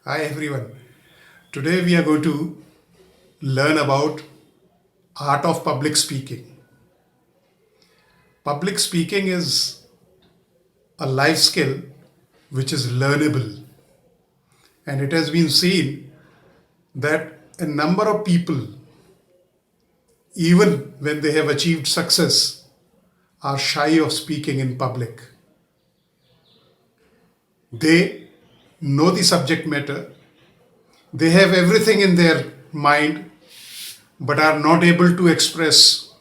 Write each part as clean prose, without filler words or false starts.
Hi everyone. Today we are going to learn about art of public speaking. Public speaking is a life skill which is learnable, and it has been seen that a number of people, even when they have achieved success, are shy of speaking in public. They know the subject matter, they have everything in their mind, but are not able to express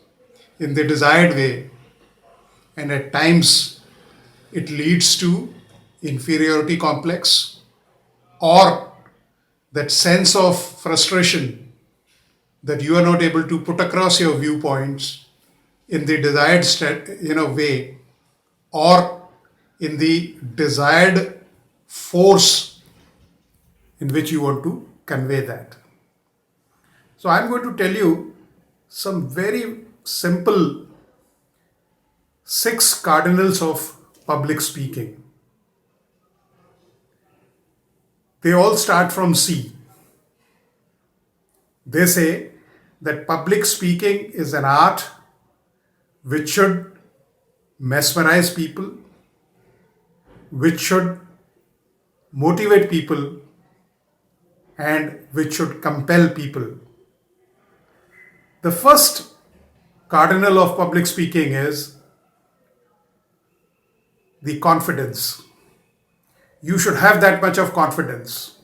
in the desired way, and at times it leads to inferiority complex or that sense of frustration that you are not able to put across your viewpoints in the desired way, or in the desired force in which you want to convey that. So I'm going to tell you some very simple 6 cardinals of public speaking. They all start from C. They say that public speaking is an art which should mesmerize people, which should motivate people, and which should compel people. The first cardinal of public speaking is the confidence. You should have that much of confidence.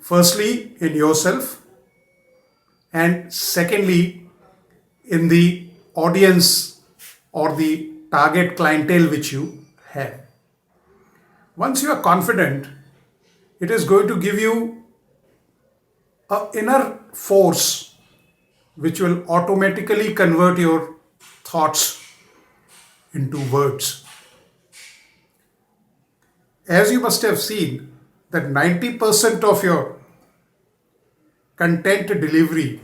Firstly, in yourself, and secondly, in the audience or the target clientele which you have. Once you are confident, it is going to give you an inner force which will automatically convert your thoughts into words. As you must have seen, that 90% of your content delivery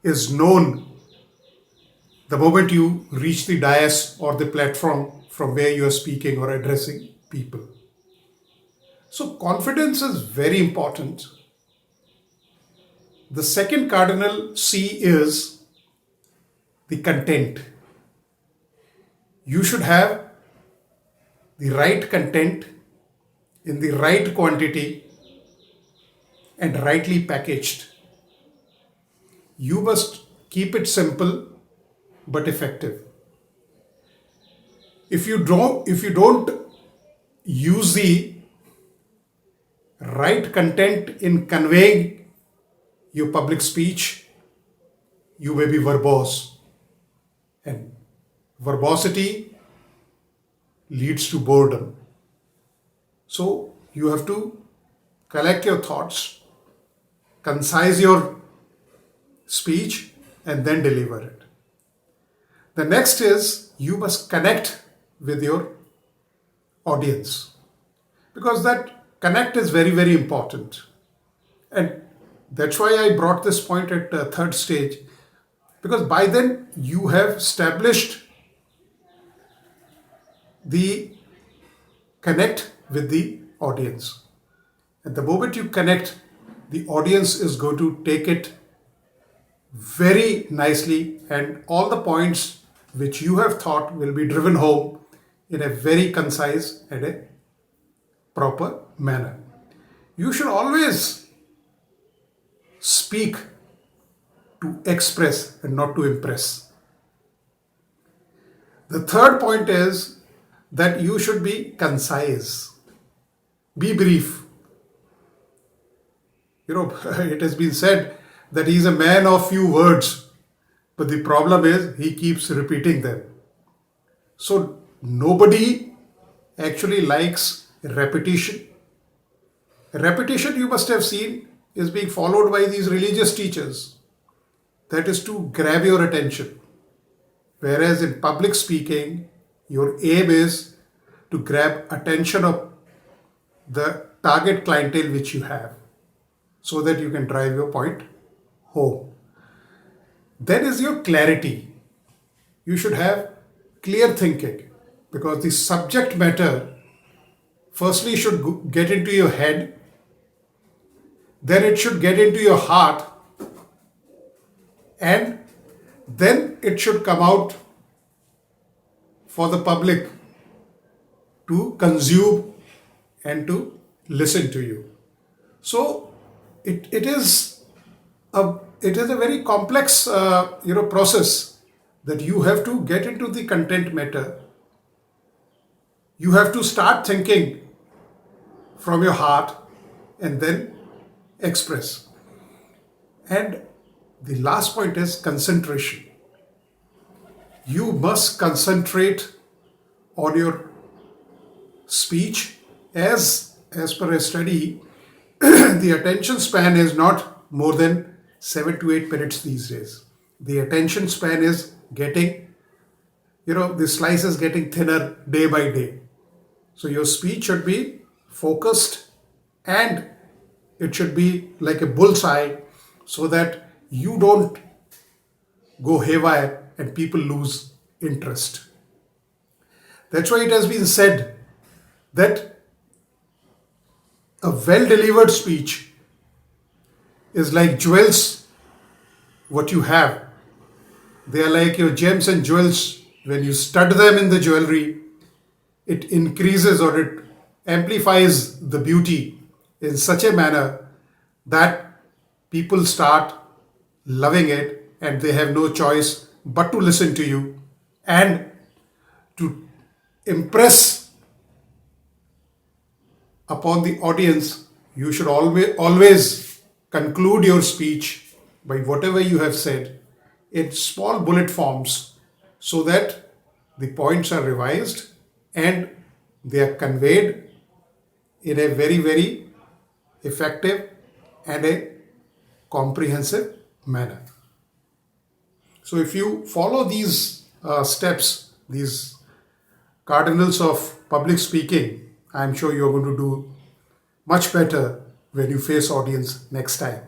is known the moment you reach the dais or the platform from where you are speaking or addressing people. So, confidence is very important. The second cardinal C is the content. You should have the right content in the right quantity and rightly packaged. You must keep it simple but effective. If you don't use the right content in conveying your public speech, you may be verbose, and verbosity leads to boredom. So you have to collect your thoughts, concise your speech, and then deliver it. The next is you must connect with your audience, because that connect is very, very important. And that's why I brought this point at third stage, because by then you have established the connect with the audience. At the moment you connect, the audience is going to take it very nicely, and all the points which you have thought will be driven home in a very concise and a proper manner. You should always speak to express and not to impress. The third point is that you should be concise, be brief. It has been said that he is a man of few words, but the problem is he keeps repeating them. So nobody actually likes repetition. Repetition, you must have seen, is being followed by these religious teachers. That is to grab your attention. Whereas in public speaking, your aim is to grab attention of the target clientele which you have, so that you can drive your point home. Then is your clarity. You should have clear thinking, because the subject matter firstly should get into your head, then it should get into your heart, and then it should come out for the public to consume and to listen to you. So it is a very complex process, that you have to get into the content matter. You have to start thinking from your heart and then express. And the last point is concentration. You must concentrate on your speech. As per a study, the attention span is not more than 7 to 8 minutes these days. The attention span is getting, the slice is getting thinner day by day. So your speech should be focused, and it should be like a bullseye, so that you don't go haywire and people lose interest. That's why it has been said that a well delivered speech is like jewels, what you have. They are like your gems and jewels. When you stud them in the jewelry, it increases, or it amplifies the beauty in such a manner that people start loving it, and they have no choice but to listen to you. And to impress upon the audience, you should always conclude your speech by whatever you have said in small bullet forms, so that the points are revised and they are conveyed in a very, very effective and a comprehensive manner. So if you follow these steps, these cardinals of public speaking, I'm sure you're going to do much better when you face audience next time.